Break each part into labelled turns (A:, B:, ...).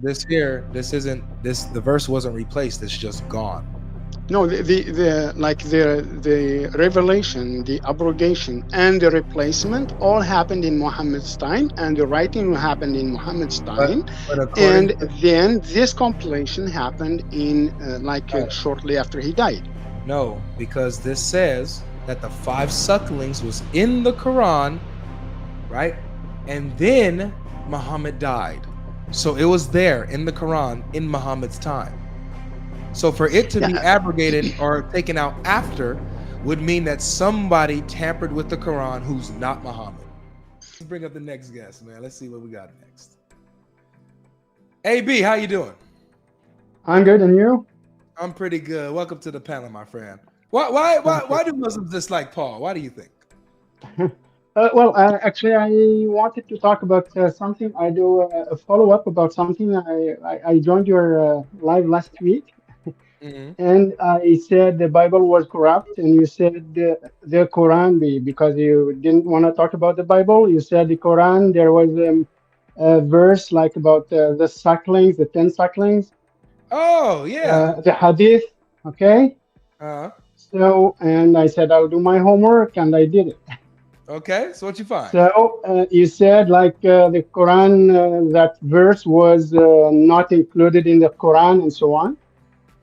A: The verse wasn't replaced. It's just gone.
B: No, the revelation, the abrogation, and the replacement all happened in Muhammad's time, and the writing happened in Muhammad's
A: But
B: time,
A: but according
B: and
A: to
B: then this compilation happened in
A: no,
B: shortly after he died.
A: no, because this says that the five sucklings was in the Quran, right? And then Muhammad died. So it was there in the Quran in Muhammad's time. So for it to be
B: Yeah,
A: abrogated or taken out after would mean that somebody tampered with the Quran who's not Muhammad. Let's bring up the next guest, man. Let's see what we got next. AB, how you doing?
C: I'm good, and you?
A: I'm pretty good. Welcome to the panel, my friend. Why do Muslims dislike Paul? Why do you think?
C: Actually, I wanted to talk about something. I do a follow up about something. I joined your live last week,
A: Mm-hmm.
C: and I said the Bible was corrupt, and you said the Quran, because you didn't want to talk about the Bible. You said the Quran, there was a verse like about the sucklings, the 10 sucklings,
A: Oh yeah.
C: the Hadith. Okay.
A: Uh,
C: So, and I said I'll do my homework, and I did it.
A: okay. So what you find?
C: So you said like the Quran, that verse was not included in the Quran and so on.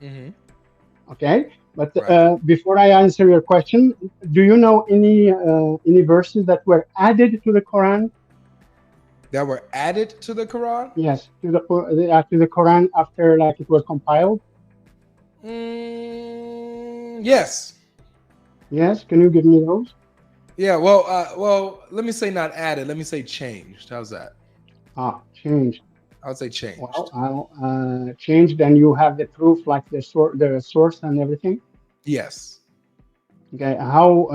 A: Mm-hmm.
C: Okay, but
A: Right.
C: before I answer your question, do you know any verses that were added to the Quran?
A: That were added to the Quran?
C: Yes, to the Quran after like it was compiled.
A: Yes.
C: Yes, can you give me those?
A: Yeah. Well. Let me say not added. Let me say changed. How's that?
C: Changed.
A: I would say changed.
C: Well, I'll changed, and you have the proof, like the source and everything.
A: Yes.
C: Okay, how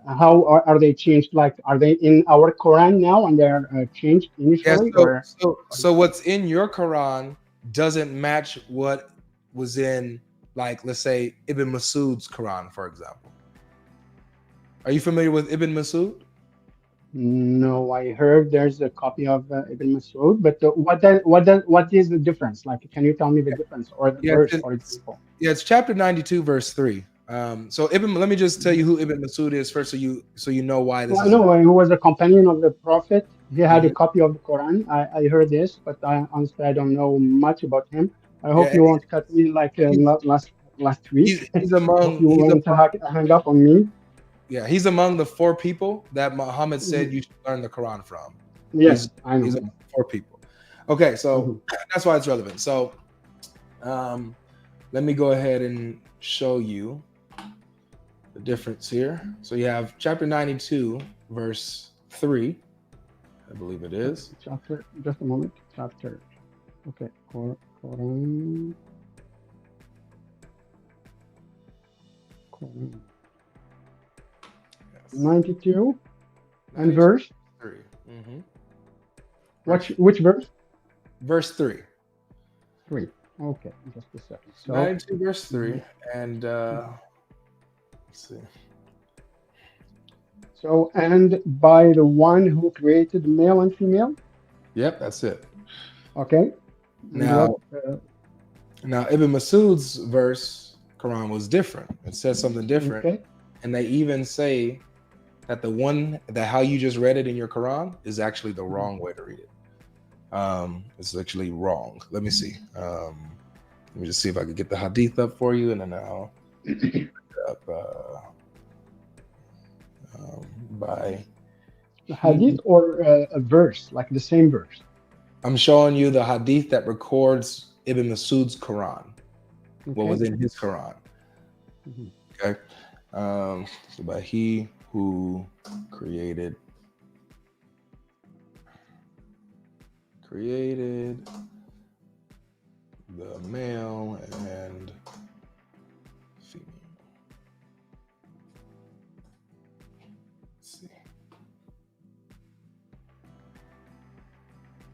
C: how are they changed? Like, are they in our Quran now and they're changed
A: Yeah.
C: initially,
A: So
C: or?
A: so so what's in your Quran doesn't match what was in, like, let's say Ibn Masud's Quran, for example. Are you familiar with Ibn Masud?
C: No, I heard there's a copy of Ibn Masud, but what is the difference? Like, can you tell me the difference or the
A: Yeah,
C: verse, for example?
A: yeah, it's chapter 92, verse 3. So Ibn, let me just tell you who Ibn Masud is first, so you know why this
C: Well, I
A: is
C: know
A: important.
C: he was a companion of the Prophet. He had a
A: Mhm.
C: copy of the Quran. I heard this, but honestly, I don't know much about him. I
A: Yeah,
C: hope
A: and
C: you won't cut me like
A: he's,
C: last week.
A: he's
C: I hope
A: among
C: you
A: he's
C: won't
A: among
C: hang up on me.
A: yeah, he's among the four people that Muhammad said
C: Mhm.
A: you should learn the Quran from. He's
C: Yes, I
A: he's
C: know.
A: among four people. Okay, so
C: Mhm.
A: that's why it's relevant. So um, let me go ahead and show you the difference here. So you have chapter 92, verse 3, I believe it is.
C: Chapter, just a moment. Chapter. Okay. Quran. Quran.
A: Yes.
C: 92 and
A: 92,
C: verse.
A: 3. Verse,
C: Which verse?
A: verse 3.
C: 3. Okay, just a second.
A: So
C: So,
A: 92, verse 3.
C: nine-
A: And let's see.
C: and by the one who created male and female.
A: Yep, that's it.
C: Okay. And what?
A: Now, now Ibn Masud's verse Quran was different. It says something different.
C: Okay.
A: And they even say that the one that how you just read it in your Quran is actually the wrong way to read it. It's actually wrong. Let me see. Let me just see if I could get the hadith up for you, and then I'll up by he.
C: Hadith or a verse, like the same verse.
A: I'm showing you the hadith that records Ibn Masud's Quran, what was
C: Okay.
A: in his Quran.
C: Mhm.
A: Okay, so by he who created the male and female. Let's see.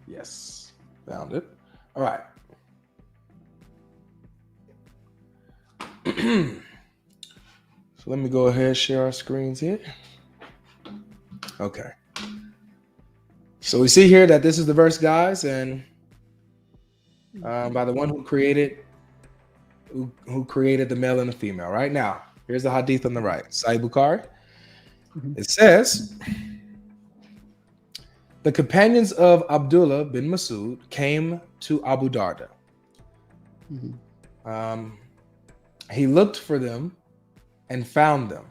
A: Yes, found it. All right. So let me go ahead and share our screens here. Okay. So we see here that this is the verse, guys, and by the one who created the male and the female. Right now, here's the hadith on the right, Sahih Bukhari.
C: Mhm.
A: It says, the companions of Abdullah bin Masud came to Abu Darda.
C: Mhm.
A: He looked for them and found them.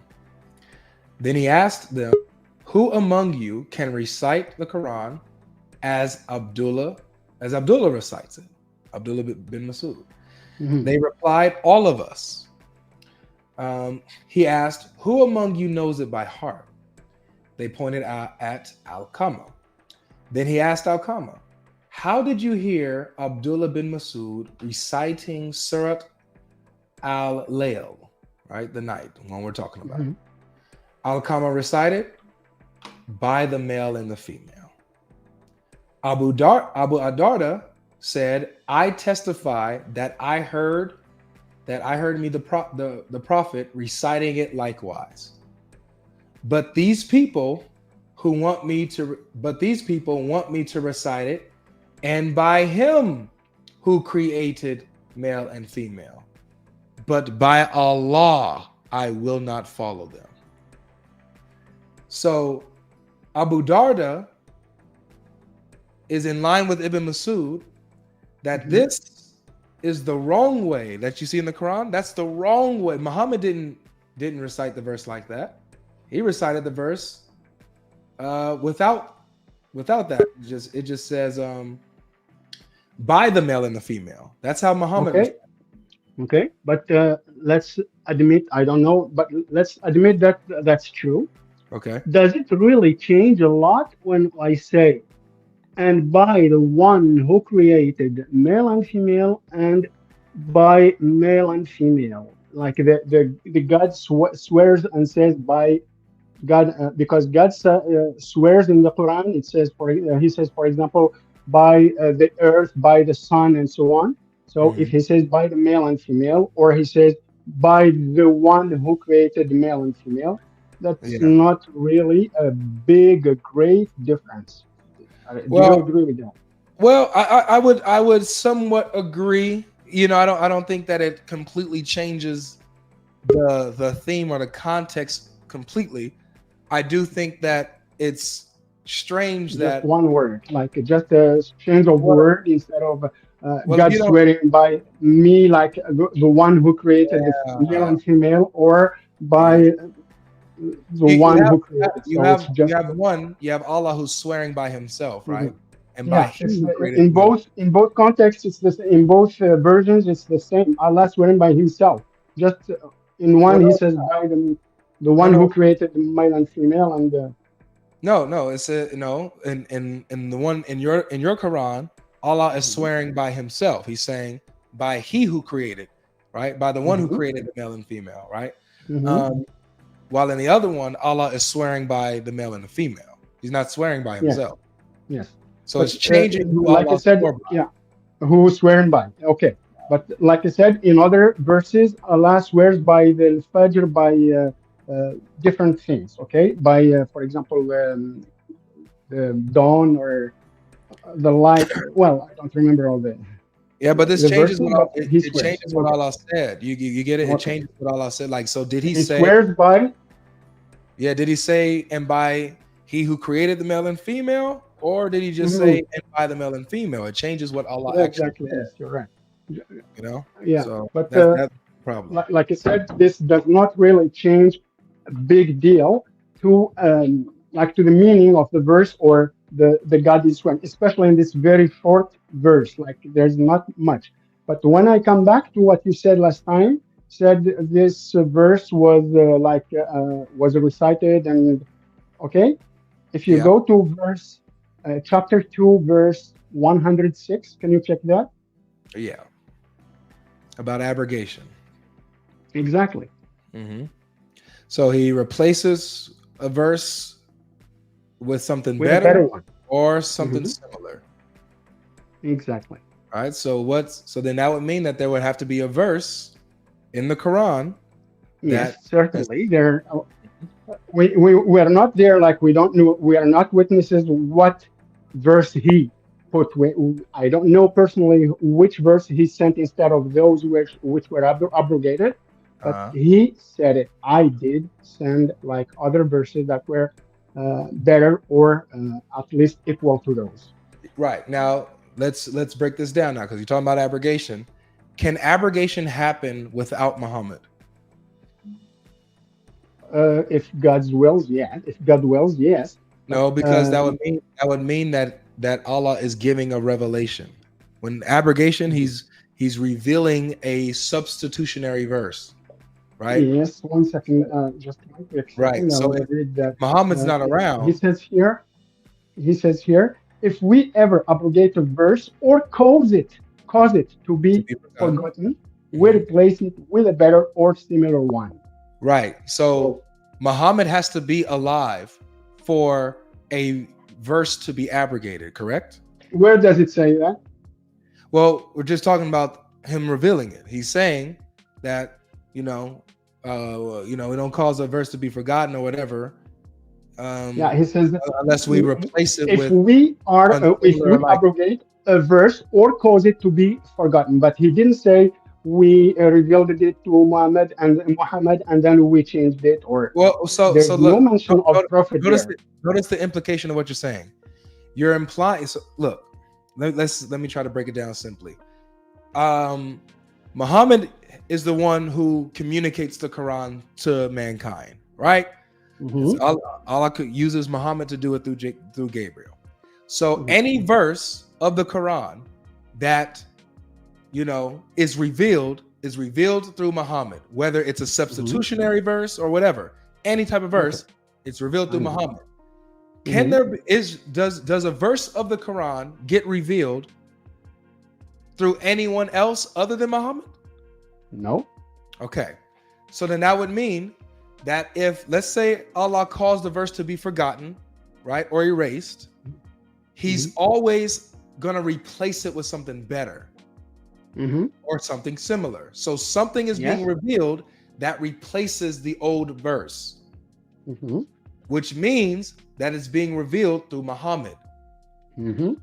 A: Then he asked them, who among you can recite the Quran as Abdullah recites it? Abdullah bin Masud.
C: Mhm.
A: They replied, all of us. He asked, who among you knows it by heart? They pointed out at Al-Qama. Then he asked Al-Qama, how did you hear Abdullah bin Masud reciting Surat Al-Layl, right? The night, the one we're talking about.
C: Mhm.
A: Al-Qama recited, by the male and the female. Abu Adarda said, I testify that I heard me the prophet reciting it likewise. But these people want me to recite it, and by him who created male and female. But by Allah, I will not follow them. So Abu Darda is in line with Ibn Masud that
C: Mhm.
A: this is the wrong way that you see in the Quran. That's the wrong way. Muhammad didn't recite the verse like that. He recited the verse without that. It just says by the male and the female. That's how Muhammad
C: Okay. Okay. But let's admit, I don't know, but let's admit that that's true.
A: Okay.
C: Does it really change a lot when I say, and by the one who created male and female, and by male and female? Like the God swears and says by God, because God swears in the Quran. It says he says, for example, by the earth, by the sun, and so on. So if
A: Mhm.
C: he says by the male and female, or he says by the one who created the male and female, that's
A: Yeah.
C: not really a great difference. Do you
A: Well,
C: agree with that?
A: I would somewhat agree. You know, I don't think that it completely changes the theme or the context completely. I do think that it's strange
C: Just
A: that
C: one word, like just a change of
A: well,
C: word instead of
A: well
C: God
A: you know
C: swearing by me, like the one who created the male
A: uh,
C: and female, or
A: yeah.
C: by the
A: You
C: one
A: have
C: who created. So it's
A: you
C: just
A: have one, you have Allah who's swearing by himself, right?
C: mhm.
A: And by
C: Yeah.
A: he
C: It's
A: who created
C: in
A: the male.
C: both contexts. It's the in both versions. It's the same. Allah swearing by Himself. Just in
A: Well,
C: one, He says by the
A: no,
C: one
A: no,
C: who created the male and female, and
A: no. It's a no. In the one in your Quran, Allah is
C: mhm,
A: swearing by himself. He's saying by he who created, right? By the one who
C: mhm,
A: created the male and female, right?
C: mhm.
A: Um, while in the other one, Allah is swearing by the male and the female. He's not swearing by
C: Yes,
A: himself.
C: yes.
A: So
C: But
A: it's changing who
C: like I
A: Allah
C: said,
A: swore by.
C: yeah, who swearing by? Okay, but like I said, in other verses, Allah swears by the Fajr, by different things. Okay, by for example, the dawn or the light. Well, I don't remember all
A: Yeah, but this
C: the
A: changes
C: verses,
A: what
C: but He
A: it
C: swears.
A: changes what
C: Okay,
A: Allah said. You get it? It
C: okay.
A: changes what Allah said. Like, so did he
C: He
A: say,
C: swears by
A: yeah, did he say, and by he who created the male and female? Or did he just say,
C: mhm,
A: and by the male and female? It changes what Allah
C: yeah,
A: actually
C: exactly.
A: said,
C: Yes, you're right.
A: you know?
C: Yeah,
A: So
C: but
A: that's the problem.
C: like I said, this does not really change a big deal to like to the meaning of the verse or the God is one, especially in this very short verse. Like there's not much. But when I come back to what you said last time, said this verse was was recited and okay. If you
A: Yeah.
C: go to verse chapter 2, verse 106, can you check that?
A: Yeah. About abrogation.
C: Exactly.
A: hmm So he replaces a verse with something
C: With a better
A: better
C: one.
A: or something
C: Mhm.
A: similar.
C: Exactly.
A: All right. So then that would mean that there would have to be a verse in the Quran
C: Yes,
A: that is
C: certainly. There, we are not there. Like we don't know. We are not witnesses. What verse he? put. I don't know personally which verse he sent instead of those which were abrogated, but
A: Uh,
C: he said it. I did send like other verses that were better or at least equal to those.
A: right now, let's break this down now because you're talking about abrogation. Can abrogation happen without Muhammad?
C: If God's wills, yeah. If God wills, yes. But
A: No, because that would mean that Allah is giving a revelation. When abrogation, he's revealing a substitutionary verse, right?
C: yes, one second, just one quick
A: Right.
C: second. I
A: So
C: will read
A: if
C: that.
A: Muhammad's
C: Uh,
A: not
C: he
A: around
C: says here, he says here, if we ever abrogate a verse or cause it to
A: to
C: be
A: be forgotten,
C: forgotten, we
A: mhm,
C: replace it with a better or similar one.
A: right? So
C: So
A: Muhammad has to be alive for a verse to be abrogated, correct?
C: where does it say that?
A: Well, we're just talking about him revealing it. He's saying that you know, we don't cause a verse to be forgotten or whatever,
C: Yeah,
A: um,
C: he says that
A: unless we replace it
C: if
A: with
C: we are
A: one
C: if
A: similar
C: we
A: like.
C: abrogate a verse or cause it to be forgotten, but he didn't say we revealed it to Muhammad and then we changed it, or
A: Well, so
C: there's no
A: look,
C: mention of prophet
A: notice
C: there.
A: notice the implication of what you're saying. You're implying. So look, let me try to break it down simply. Um, Muhammad is the one who communicates the Quran to mankind, right? It's
C: Hmm.
A: Allah could uses Muhammad to do it through Gabriel. So
C: Hmm.
A: any verse of the Quran that is revealed through Muhammad, whether it's a
C: Hmm.
A: substitutionary verse or whatever, any type of
C: Okay,
A: verse, it's revealed
C: I
A: through
C: know.
A: Muhammad. Can
C: Hmm.
A: there be- is does a verse of the Quran get revealed through anyone else other than Muhammad?
C: No.
A: Okay. So then that would mean that if, let's say, Allah caused the verse to be forgotten, right, or erased,
C: Hmm.
A: he's always going to replace it with something better
C: Hmm.
A: or something similar. So something is being
C: Yes.
A: revealed that replaces the old verse,
C: Hmm.
A: which means that it's being revealed through Muhammad.
C: Hmm.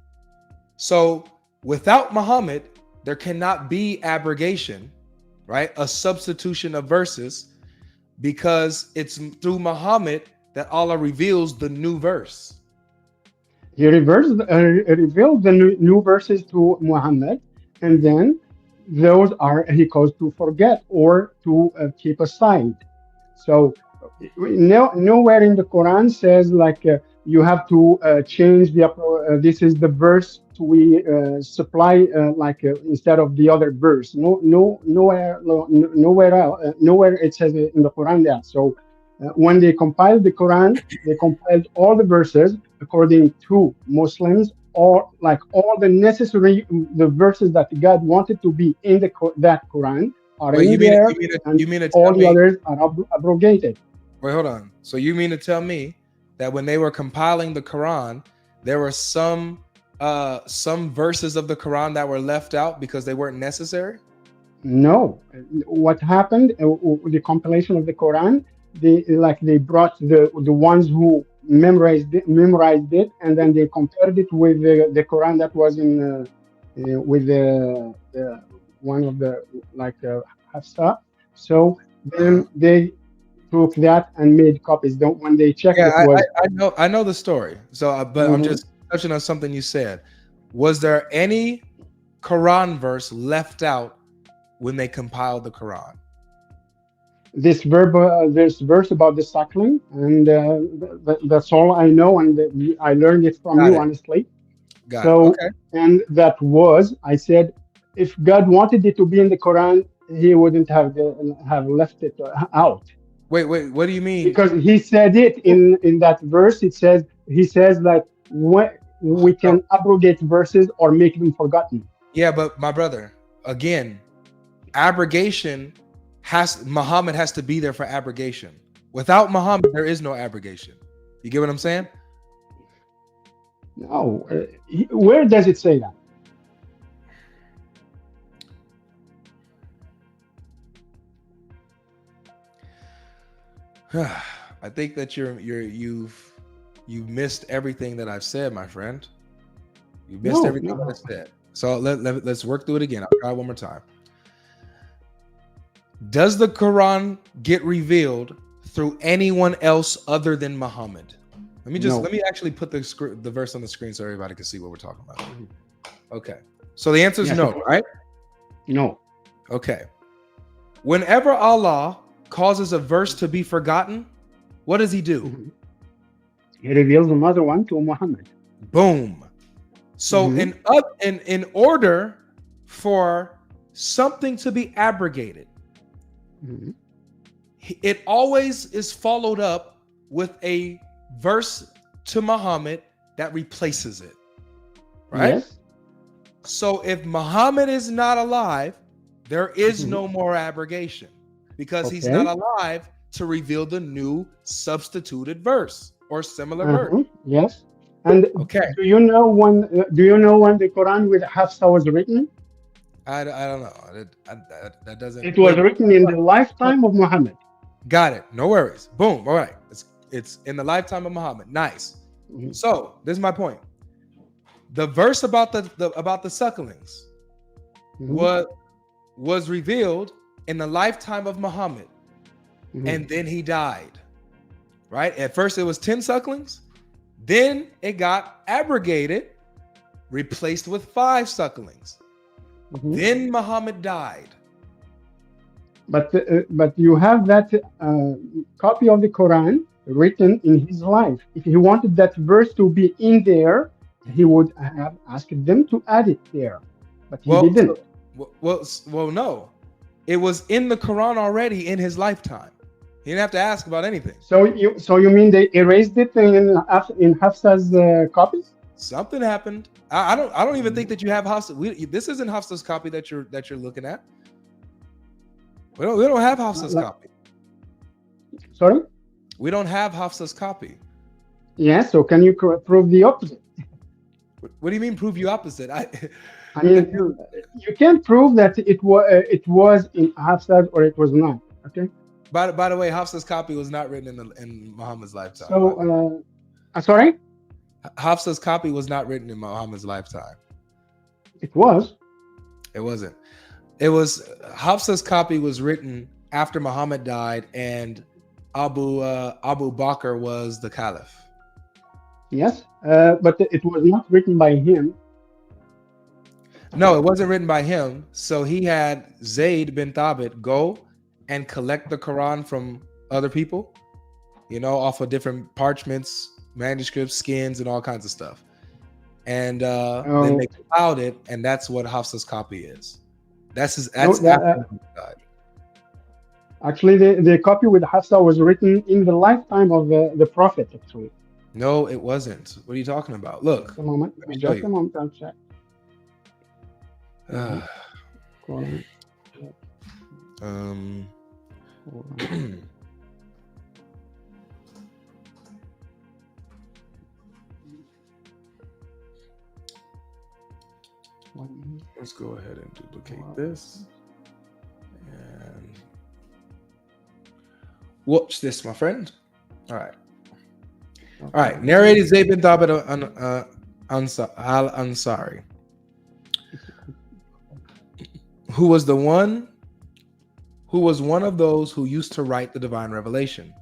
A: So without Muhammad, there cannot be abrogation, right? A substitution of verses, because it's through Muhammad that Allah reveals the new verse.
C: Revealed the new verses to Muhammad, and then those are he caused to forget or to keep aside. So nowhere in the Quran says like you have to change this is the verse we supply like instead of the other verse. Nowhere else, nowhere it says it in the Quran that. So when they compiled the Quran, they compiled all the verses according to Muslims, or like all the necessary the verses that God wanted to be in that Quran are
A: Wait,
C: in
A: you mean
C: there,
A: you mean
C: and
A: you mean to
C: all
A: tell
C: the
A: me?
C: others are abrogated.
A: Wait, hold on. So you mean to tell me that when they were compiling the Quran, there were some verses of the Quran that were left out because they weren't necessary?
C: No, what happened? The compilation of the Quran, they brought the ones who memorized it, and then they compared it with the Quran that was in with the one of the like Hafsa. So
A: Uh-huh.
C: then they took that and made copies. Don't when they checked
A: Yeah,
C: it was.
A: I know the story. So, but I'm
C: Mhm.
A: just touching on something you said. Was there any Quran verse left out when they compiled the Quran?
C: This verse about the suckling, and that's all I know, and I learned it from
A: Got
C: you,
A: it.
C: honestly.
A: Got it.
C: So,
A: Okay.
C: and that was, I said, if God wanted it to be in the Quran, He wouldn't have left it out,
A: Wait. What do you mean?
C: because He said it in that verse. He says like when we
A: No.
C: can abrogate verses or make them forgotten.
A: Yeah, but my brother, again, abrogation Muhammad has to be there for abrogation. Without Muhammad, there is no abrogation. You get what I'm saying?
C: No, where does it say that?
A: I think that you've missed everything that I've said, my friend. You missed
C: No,
A: everything that
C: no.
A: I said. So let's work through it again. I'll try one more time. Does the Quran get revealed through anyone else other than Muhammad?
C: No.
A: Let me actually put the verse on the screen so everybody can see what we're talking about. Okay. So the answer is
C: Yes,
A: no, right?
C: No.
A: Okay. Whenever Allah causes a verse to be forgotten, what does he do?
C: He reveals another one to Muhammad.
A: Boom. So in order for something to be abrogated, it always is followed up with a verse to Muhammad that replaces it. Right?
C: Yes.
A: So if Muhammad is not alive, there is no more abrogation because he's not alive to reveal the new substituted verse or similar verse.
C: Yes. And do you know when the Quran with Hafsa was written?
A: I don't know. That doesn't.
C: It was written in the lifetime of Muhammad.
A: Got it. No worries. Boom. All right. It's in the lifetime of Muhammad. Nice. So this is my point. The verse about the sucklings was revealed in the lifetime of Muhammad, and then he died. Right? At first it was 10 sucklings, then it got abrogated, replaced with 5 sucklings. Then Muhammad died.
C: But you have that copy of the Quran written in his life. If he wanted that verse to be in there, he would have asked them to add it there, but he didn't.
A: Well, no, it was in the Quran already in his lifetime. He didn't have to ask about anything.
C: So you mean they erased it in Hafsa's copies?
A: Something happened. I don't even think that you have Hafsa. This isn't Hafsa's copy that you're looking at. We don't have Hafsa's copy.
C: Sorry?
A: We don't have Hafsa's copy.
C: Yeah. So can you prove the opposite?
A: What do you mean prove you opposite?
C: I mean, you can't prove that it was in Hafsa's or it was not. Okay.
A: By the way, Hafsa's copy was not written in Muhammad's lifetime.
C: So, sorry?
A: Hafsa's copy was not written in Muhammad's lifetime.
C: It was.
A: It wasn't. It was Hafsa's copy was written after Muhammad died and Abu Bakr was the caliph.
C: Yes, but it was not written by him.
A: No, it wasn't written by him. So he had Zayd bin Thabit go and collect the Quran from other people, off of different parchments, manuscripts, skins, and all kinds of stuff. And then they compiled it, and that's what Hafsa's copy is. That's after he died.
C: Actually, the copy with Hafsa was written in the lifetime of the Prophet, actually.
A: No, it wasn't. What are you talking about? Look.
C: Just a moment. Just a moment. I'll check.
A: Let's go ahead and duplicate this. And watch this, my friend. All right. All right. Narrated Zayd bin Thabit al-Ansari, who was one of those who used to write the divine revelation.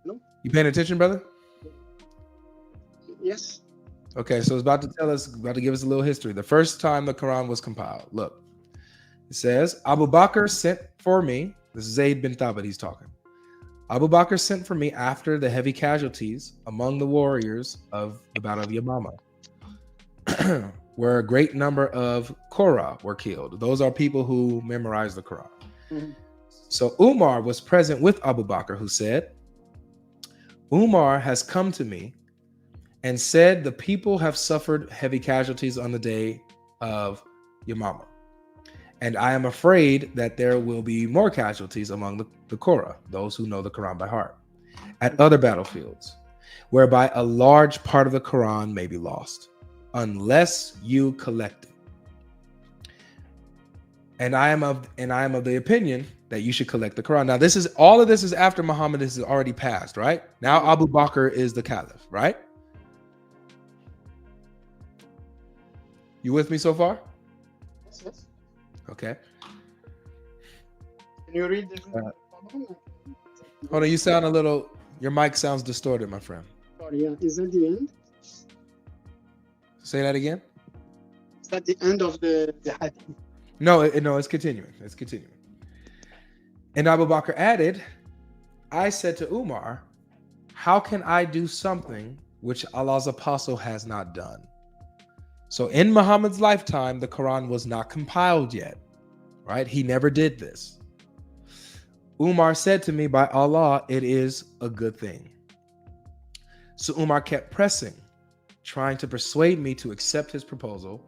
A: You paying attention, brother?
B: Yes.
A: Okay, so it's about to give us a little history. The first time the Quran was compiled. Look, it says, Abu Bakr sent for me. This is Zayd bin Thabit, he's talking. Abu Bakr sent for me after the heavy casualties among the warriors of the Battle of Yamama, where a great number of Qurra were killed. Those are people who memorize the Quran. So Umar was present with Abu Bakr, who said, Umar has come to me and said the people have suffered heavy casualties on the day of Yamama. And I am afraid that there will be more casualties among the Qurra, those who know the Quran by heart, at other battlefields, whereby a large part of the Quran may be lost, unless you collect it. And I am of the opinion that you should collect the Quran. Now, all of this is after Muhammad has already passed, right? Now Abu Bakr is the caliph, right? You with me so far?
C: Yes, yes.
A: Okay.
C: Can you read the
A: Uh,
C: following?
A: Hold on. You sound a little. Your mic sounds distorted, my friend.
C: Sorry, yeah. Is that the end?
A: Say that again.
C: Is that the end of the hadith?
A: No, no, it's continuing. It's continuing. And Abu Bakr added, I said to Umar, how can I do something which Allah's apostle has not done? So in Muhammad's lifetime, the Quran was not compiled yet, right? He never did this. Umar said to me, by Allah, it is a good thing. So Umar kept pressing, trying to persuade me to accept his proposal,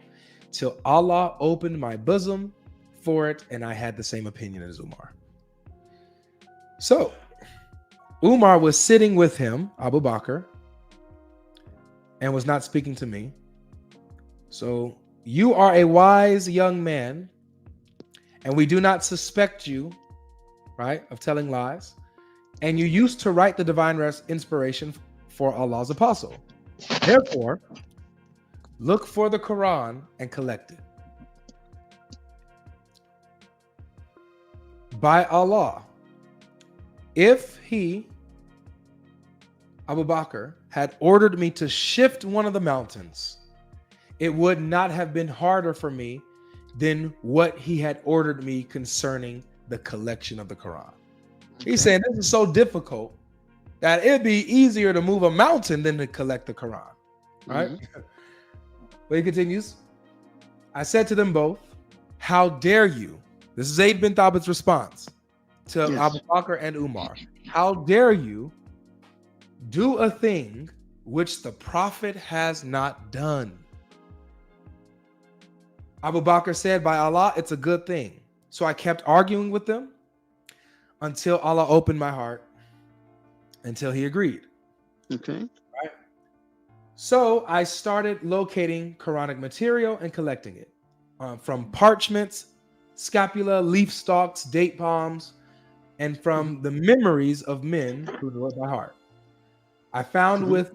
A: till Allah opened my bosom for it, and I had the same opinion as Umar. So Umar was sitting with him, Abu Bakr, and was not speaking to me. So you are a wise young man, and we do not suspect you, right, of telling lies. And you used to write the divine inspiration for Allah's apostle. Therefore, look for the Quran and collect it. By Allah, if he, Abu Bakr, had ordered me to shift one of the mountains, it would not have been harder for me than what he had ordered me concerning the collection of the Quran. Okay. He's saying this is so difficult that it'd be easier to move a mountain than to collect the Quran, right? Mm-hmm. But he continues, I said to them both, how dare you? This is Zayd bin Thabit's response to Abu Bakr and Umar. How dare you do a thing which the Prophet has not done? Abu Bakr said, by Allah, it's a good thing. So I kept arguing with them until Allah opened my heart, until he agreed.
B: Okay.
A: Right? So I started locating Quranic material and collecting it from parchments, scapula, leaf stalks, date palms, and from the memories of men who knew it by heart. I found with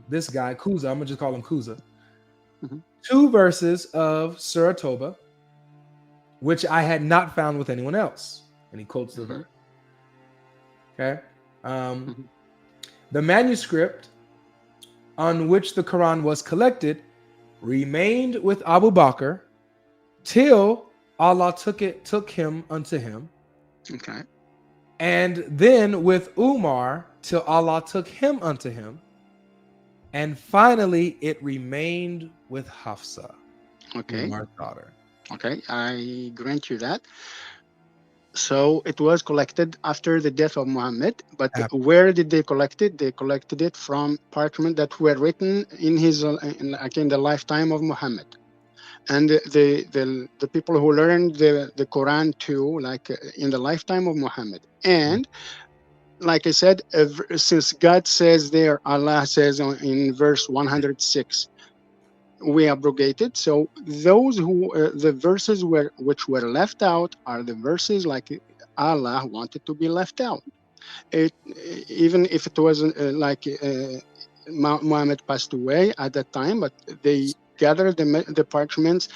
A: this guy, Kuza, I'm going to just call him Kuza, 2 verses of Surah Toba, which I had not found with anyone else. And he quotes the verse. Okay. The manuscript on which the Quran was collected remained with Abu Bakr till Allah took him unto him.
B: Okay.
A: And then with Umar till Allah took him unto him. And finally, it remained with Hafsa, Umar's daughter.
B: Okay, I grant you that. So it was collected after the death of Muhammad, but where did they collect it? They collected it from parchment that were written in his again the lifetime of Muhammad, and the people who learned the Quran too, like in the lifetime of Muhammad. And like I said, since God says there, Allah says in verse 106, we abrogated. So those who the verses which were left out are the verses like Allah wanted to be left out. Even if it wasn't Muhammad passed away at that time, but they gathered the parchments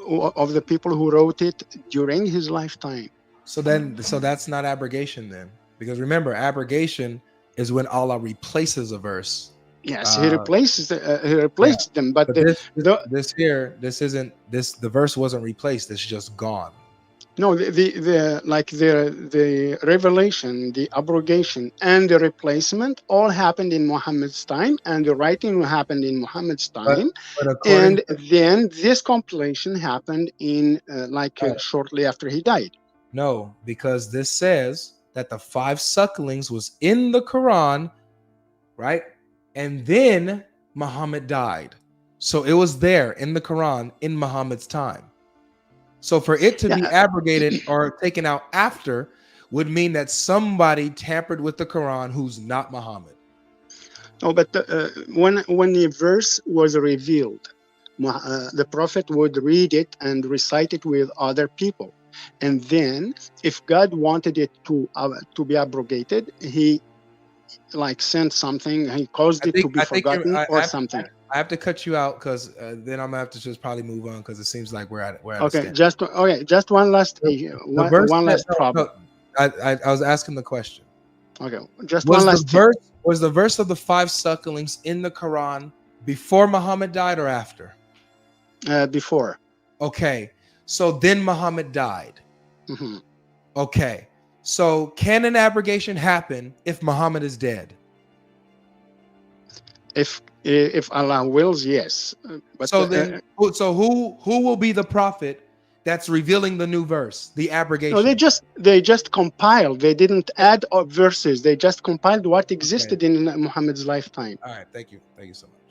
B: of the people who wrote it during his lifetime.
A: So that's not abrogation then, because remember, abrogation is when Allah replaces a verse.
B: Yes, he replaces them, but
A: the verse wasn't replaced. It's just gone.
B: No, the revelation, the abrogation, and the replacement all happened in Muhammad's time, and the writing happened in Muhammad's time, and then this compilation happened in shortly after he died.
A: No, because this says that the 5 sucklings was in the Quran, right? And then Muhammad died. So it was there in the Quran in Muhammad's time. So for it to be abrogated or taken out after would mean that somebody tampered with the Quran who's not Muhammad.
B: Oh, but when the verse was revealed, the Prophet would read it and recite it with other people. And then if God wanted it to be abrogated, he sent something, he caused it to be forgotten or something.
A: I have to cut you out because then I'm gonna have to just probably move on because it seems like we're at a
B: Okay,
A: stand.
B: just one last
A: The verse
B: one
A: that
B: last problem.
A: I was asking the question.
B: Okay, just one last thing.
A: Was the verse of the 5 sucklings in the Quran before Muhammad died or after?
B: Before.
A: Okay, so then Muhammad died.
B: Hmm.
A: Okay, so can an abrogation happen if Muhammad is dead?
B: If Allah wills, yes. But
A: So then, who will be the prophet that's revealing the new verse, the abrogation?
B: no, they just compiled. They didn't add verses. They just compiled what existed in Muhammad's lifetime.
A: All right, thank you so much.